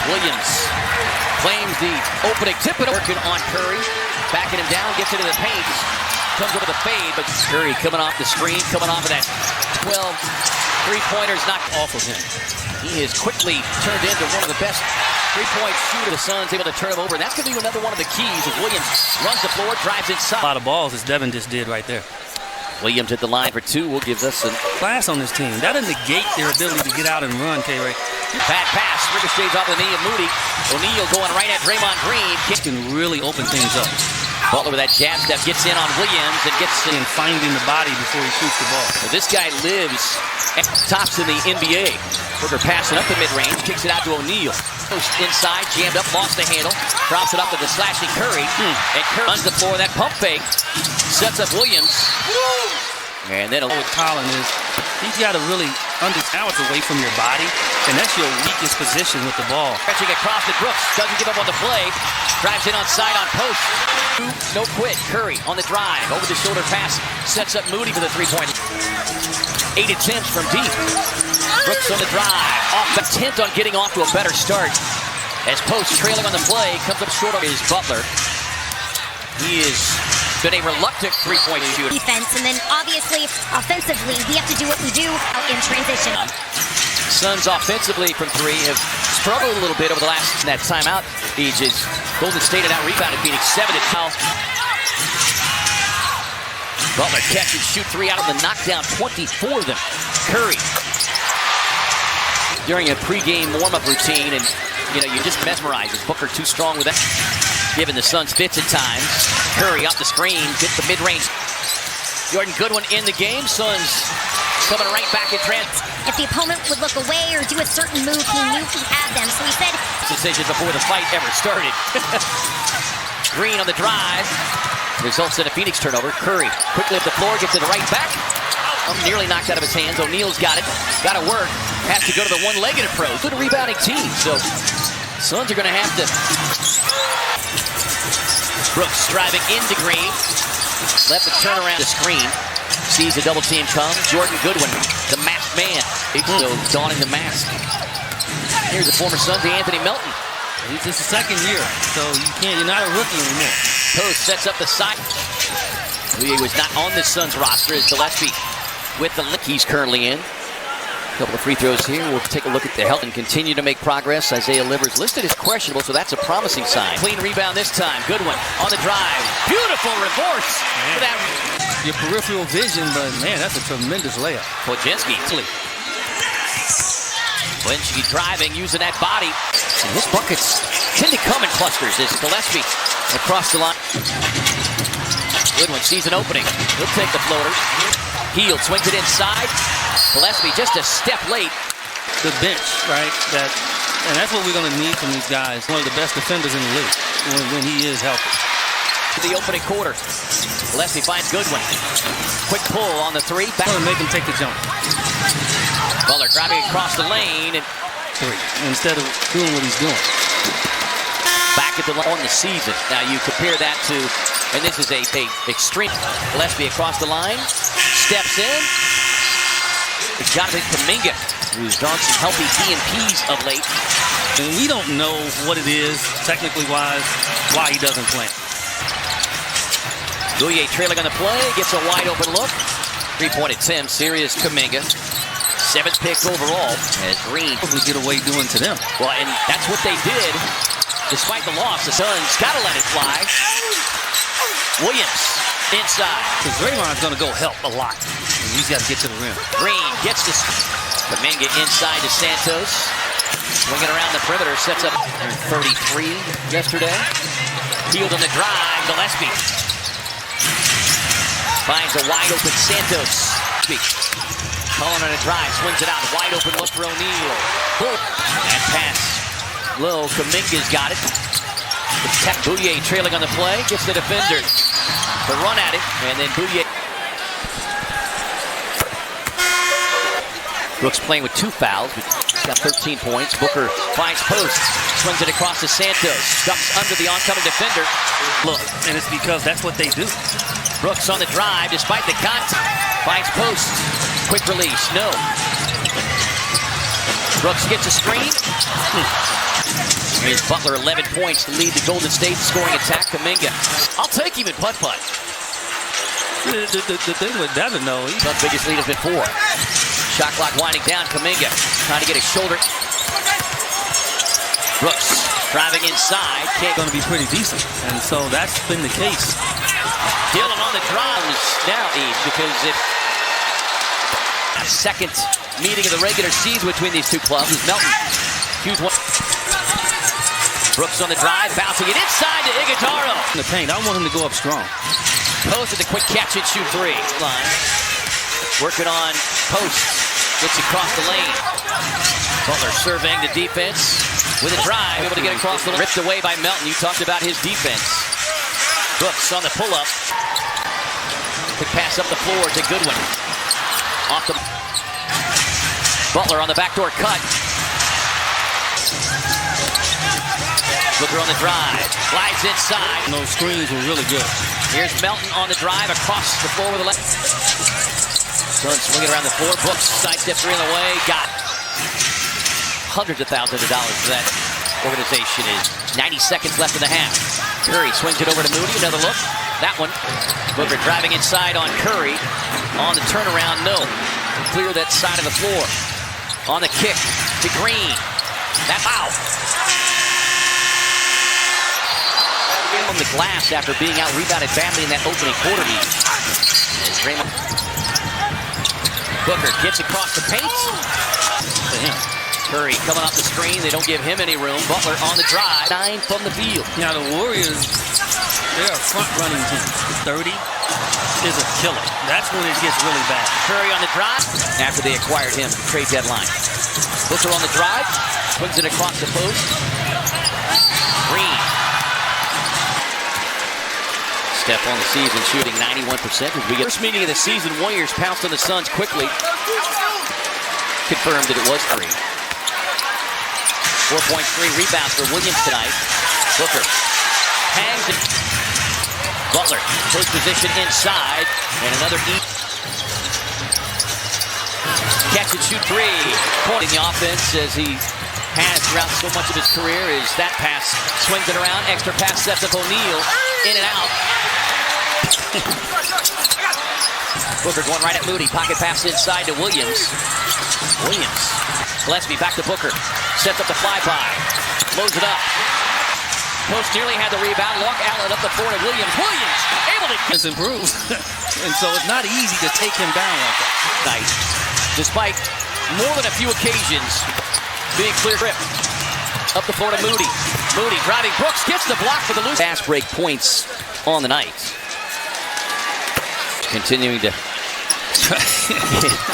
Williams claims the opening tip, and working on Curry. Backing him down, gets into the paint. Comes over the fade, but Curry coming off the screen, coming off of that 12 three-pointers knocked off of him. He has quickly turned into one of the best three-point shooter. The Suns able to turn him over, and that's going to be another one of the keys as Williams runs the floor, drives inside. A lot of balls, as Devin just did right there. Williams at the line for two will give us some class on this team. That'll negate their ability to get out and run, K-Ray. Bad pass, ricochets off the knee of Moody. O'Neal going right at Draymond Green. Can really open things up. Butler with that jab step gets in on Williams and gets in. Finding the body before he shoots the ball. Well, this guy lives at tops in the NBA. Booker passing up the mid-range, kicks it out to O'Neal. Inside, jammed up, lost the handle. Drops it up to the slashing Curry. And Curry runs the floor, that pump fake. Sets up Williams. And then with Colin is, he's got to really now it's away from your body, and that's your weakest position with the ball. Stretching across to Brooks, doesn't give up on the play. Drives in on side on post. No quit. Curry on the drive. Over the shoulder pass. Sets up Moody for the three-point. 8 attempts from deep. Brooks on the drive. Off the 10th on getting off to a better start. As Post trailing on the play, comes up short of his Butler. He has been a reluctant three-point shooter. Defense, and then obviously, offensively, we have to do what we do out in transition. Suns offensively from three have struggled a little bit over the last that timeout. Ages. Golden State had out-rebounded Phoenix 7 at foul. Butler catch and shoot three out of the knockdown, 24 of them. Curry. During a pregame warm-up routine, and you're just mesmerized. Is Booker too strong with that? Giving the Suns fits at times. Curry off the screen, gets the mid-range. Jordan Goodwin in the game. Suns coming right back in trend. If the opponent would look away or do a certain move, he knew he had them, so he said decision before the fight ever started. Green on the drive. Results in a Phoenix turnover. Curry quickly up the floor, gets it right back. Nearly knocked out of his hands. O'Neal's got it. Got to work. Has to go to the one-legged approach. Good rebounding team. So Suns are going to have to. Brooks driving into Green. Left the turnaround the screen. Sees the double team come. Jordan Goodwin, the masked man. So donning the mask. Here's the former Suns, Anthony Melton. He's just a second year, so you're not a rookie anymore. Post sets up the side. He was not on the Suns roster as Gillespie with the lick he's currently in. A couple of free throws here. We'll take a look at the health and continue to make progress. Isaiah Livers listed as questionable, so that's a promising sign. Clean rebound this time. Goodwin on the drive. Beautiful reverse. For that. Your peripheral vision, but man, that's a tremendous layup. Podziemski. Podziemski driving, using that body. And his buckets tend to come in clusters as Gillespie across the line. Goodwin sees an opening. He'll take the floater. Hield swings it inside. Gillespie just a step late. The bench, right? And that's what we're going to need from these guys. One of the best defenders in the league when he is healthy. The opening quarter. Gillespie finds Goodwin. Quick pull on the three. Back to make him take the jump. Butler driving across the lane. And three instead of doing what he's doing. Back at the line on the season. Now you compare that to, and this is a extreme. Gillespie across the line. Steps in. It's Jonathan Kuminga, who's drawn some healthy DNPs of late. And we don't know what it is, technically wise, why he doesn't play. Bouye trailing on the play, gets a wide open look. 3-point attempt, serious Kuminga. 7th pick overall as Green will get away doing to them. Well, and that's what they did. Despite the loss, the Suns got to let it fly. Williams inside. Because Draymond's going to go help a lot. He's got to get to the rim. Green gets this. Kuminga inside to Santos. Swinging around the perimeter, sets up 33 yesterday. Hield on the drive, Gillespie. Finds a wide open Santos. Cullen on a drive, swings it out, wide open look for O'Neal. And pass. Low, Kuminga's got it. Bouye trailing on the play, gets the defender to run at it, and then Bouye. Brooks playing with 2 fouls, but he's got 13 points. Booker finds Post, swings it across to Santos, ducks under the oncoming defender. Look, and it's because that's what they do. Brooks on the drive, despite the contact, finds Post. Quick release, no. Brooks gets a screen. Here's Butler, 11 points to lead the Golden State scoring attack. Kuminga. I'll take him in putt-putt. The thing with Devin, though, he's Suns' biggest lead has been 4. Shot clock winding down. Kuminga trying to get his shoulder. Brooks driving inside. going to be pretty decent. And so that's been the case. Dillon on the drives now, Eve, because if second meeting of the regular season between these two clubs is Melton. Hughes one. Brooks on the drive, bouncing it inside to Iguodala. In the paint, I want him to go up strong. Post with a quick catch and shoot 3. Line. Working on post. Gets across the lane. Butler surveying the defense with a drive, able to get across the lane. Ripped away by Melton. You talked about his defense. Brooks on the pull-up. Quick pass up the floor to Goodwin. Off the Butler on the backdoor cut. Booker on the drive. Glides inside. And those screens were really good. Here's Melton on the drive across the floor with a left. Suns swinging around the floor. Brooks sidestep 3 on the way. Got hundreds of thousands of dollars for that organization. Is 90 seconds left in the half. Curry swings it over to Moody. Another look. That one. Booker driving inside on Curry. On the turnaround, no. Clear that side of the floor. On the kick to Green. That foul. On the glass after being out rebounded badly in that opening quarter. Booker gets across the paint. To him. Curry coming off the screen. They don't give him any room. Butler on the drive. 9 from the field. Now the Warriors, they're a front-running team. 30 is a killer. That's when it gets really bad. Curry on the drive after they acquired him trade deadline. Booker on the drive. Swings it across the post. Green. Steph on the season shooting 91%. As we get first meeting of the season, Warriors pounced on the Suns quickly. Confirmed that it was 3. 4.3 rebounds for Williams tonight. Booker hangs it. Butler, post position inside, and another catch and shoot 3. Point in the offense as he has throughout so much of his career is that pass. Swings it around, extra pass sets up O'Neal. In and out. Booker going right at Moody. Pocket pass inside to Williams. Gillespie back to Booker. Sets up the flyby. Loads it up. Post nearly had the rebound. Long outlet up the floor to Williams. Able to... It's improved. And so it's not easy to take him down like that. Nice. Despite more than a few occasions being clear grip. Up the floor to Moody. Moody driving. Brooks gets the block for the loose. Fast break points on the night. Continuing to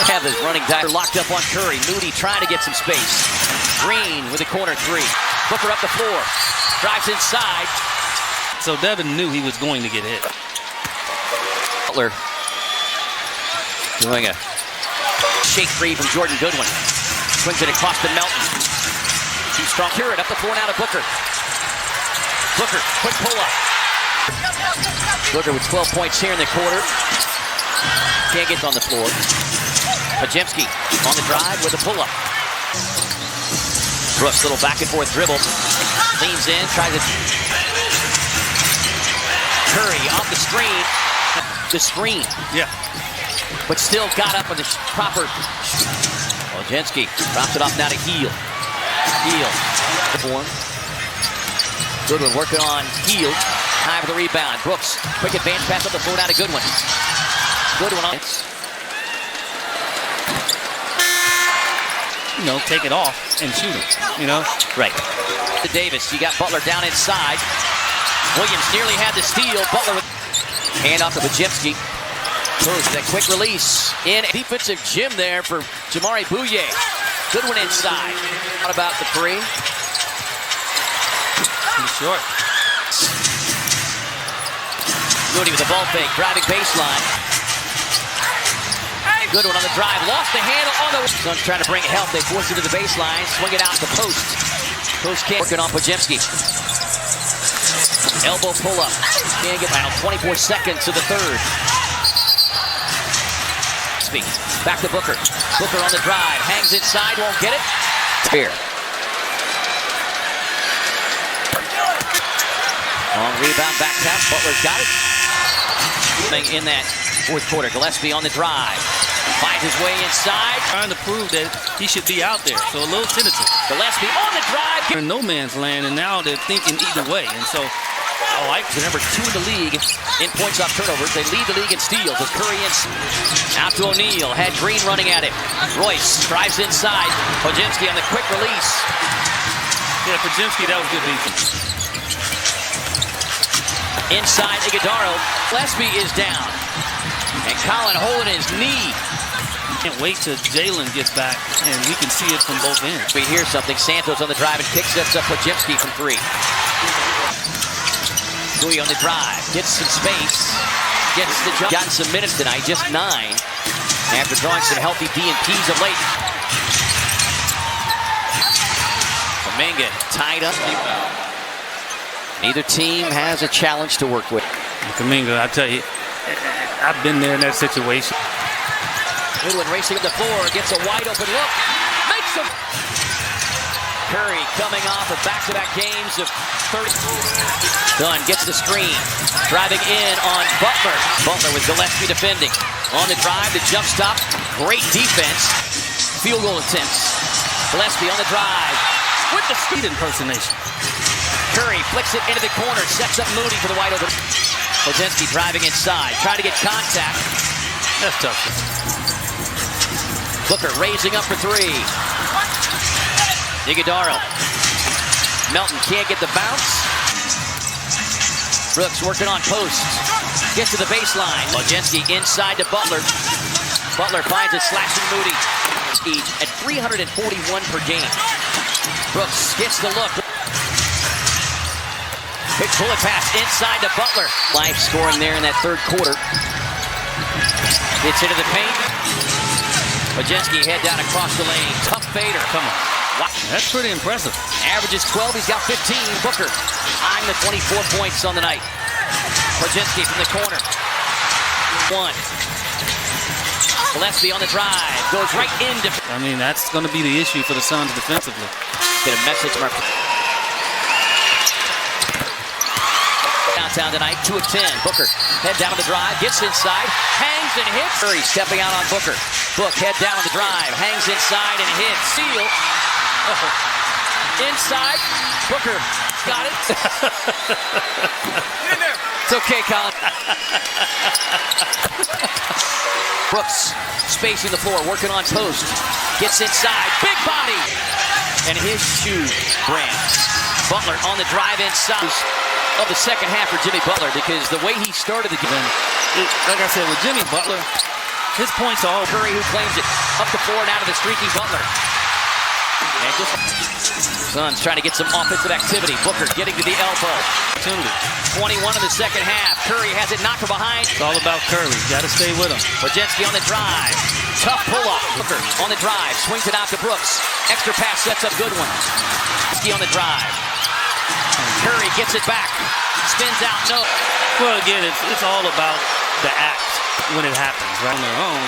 have his running dive locked up on Curry. Moody trying to get some space. Green with a corner 3. Booker up the floor. Drives inside. So Devin knew he was going to get hit. Butler doing a shake 3 from Jordan Goodwin. Swings it across to Melton. Too strong. Curry up the floor now to Booker. Booker, quick pull-up. Booker with 12 points here in the quarter. Can't get on the floor. Podziemski on the drive with a pull-up. Brooks, little back and forth dribble. Leans in, tries to... Curry off the screen. The screen. Yeah. But still got up on the proper... Podziemski drops it off now to Hield. Goodwin working on Hield. High for the rebound. Brooks, quick advance pass up the floor now to Goodwin. Goodwin on. You know, take it off and shoot it, you know? Right. To Davis, you got Butler down inside. Williams nearly had the steal. Butler with hand off to Podziemski. Throws that quick release. In defensive gym there for Jamari Bouye. Goodwin inside. What about the 3? Too short. Moody with the ball fake, driving baseline. Goodwin on the drive, lost the handle on the... Suns trying to bring it help. They force it to the baseline, swing it out to post. Post can't working on Podziemski. Elbow pull up. Can't get final 24 seconds to the third. Back to Booker. Booker on the drive, hangs inside, won't get it. Here. Long rebound, back tap. Butler's got it. In that fourth quarter, Gillespie on the drive. Finds his way inside. Trying to prove that he should be out there. So a little tentative. Gillespie on the drive. They're in no man's land, and now they're thinking either way. And so I like the number 2 in the league in points off turnovers. They lead the league in steals with Curry in. Out to O'Neal. Had Green running at him. Royce drives inside. Podziemski on the quick release. Yeah, Podziemski, that was good defense. Inside Iguodaro. Gillespie is down. And Colin holding his knee. Can't wait till Jalen gets back, and we can see it from both ends. We hear something. Santos on the drive and kick sets up Podziemski from 3. Louis on the drive. Gets some space. Gets the jump. Gotten some minutes tonight. Just 9. After drawing some healthy D&Ps of late. Kuminga tied up. Neither team has a challenge to work with. Kuminga, I tell you, I've been there in that situation. Goodwin racing up the floor, gets a wide open look, makes him. Curry coming off of back-to-back games of 30. Dunn gets the screen, driving in on Butler. Butler with Gillespie defending. On the drive, the jump stop, great defense. Field goal attempts. Gillespie on the drive with the speed impersonation. Curry flicks it into the corner, sets up Moody for the wide open. Podziemski driving inside, trying to get contact. That's tough. Booker raising up for 3. Iguodaro. Melton can't get the bounce. Brooks working on post. Gets to the baseline. Podziemski inside to Butler. Butler finds a slashing Moody. Each at 341 per game. Brooks gets the look. Quick bullet pass inside to Butler. Life scoring there in that third quarter. Gets into the paint. Podziemski head down across the lane. Tough fader. Come on. Watch. That's pretty impressive. Averages 12. He's got 15. Booker eyeing the 24 points on the night. Podziemski from the corner. 1. Gillespie on the drive. Goes right into. I mean, that's going to be the issue for the Suns defensively. Get a message from our downtown tonight, 2 of 10. Booker, head down on the drive, gets inside, hangs and hits. Curry stepping out on Booker. Book, head down on the drive, hangs inside and hits. Seal. Oh. Inside, Booker got it. Get in there. It's okay, Colin. Brooks spacing the floor, working on post. Gets inside, big body. And his shoe brands. Butler on the drive inside of the second half for Jimmy Butler, because the way he started the game, like I said, with Jimmy Butler, his points are all. Curry who claims it, up the floor and out of the streaky Butler. And just Suns trying to get some offensive activity. Booker getting to the elbow. 21 in the second half. Curry has it knocked from behind. It's all about Curry. Got to stay with him. Podziemski on the drive. Tough pull-up. Booker on the drive. Swings it out to Brooks. Extra pass sets up Goodwin. Podziemski on the drive. Curry gets it back. Spins out. No. Well, again, it's all about the act when it happens, right? On their own.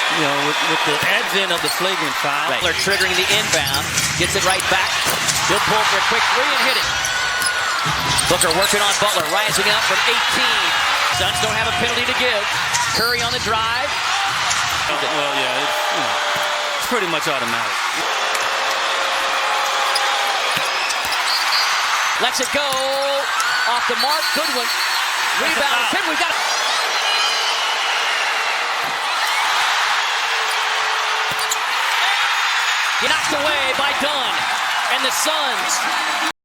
You know, with the advent of the flagrant foul. Butler triggering the inbound. Gets it right back. He'll pull for a quick 3 and hit it. Booker working on Butler. Rising up from 18. Suns don't have a penalty to give. Curry on the drive. Well, yeah, it's pretty much automatic. Lets it go. Off the mark. Goodwin. Rebound. Goodwin got it. Knocked away by Dunn. And the Suns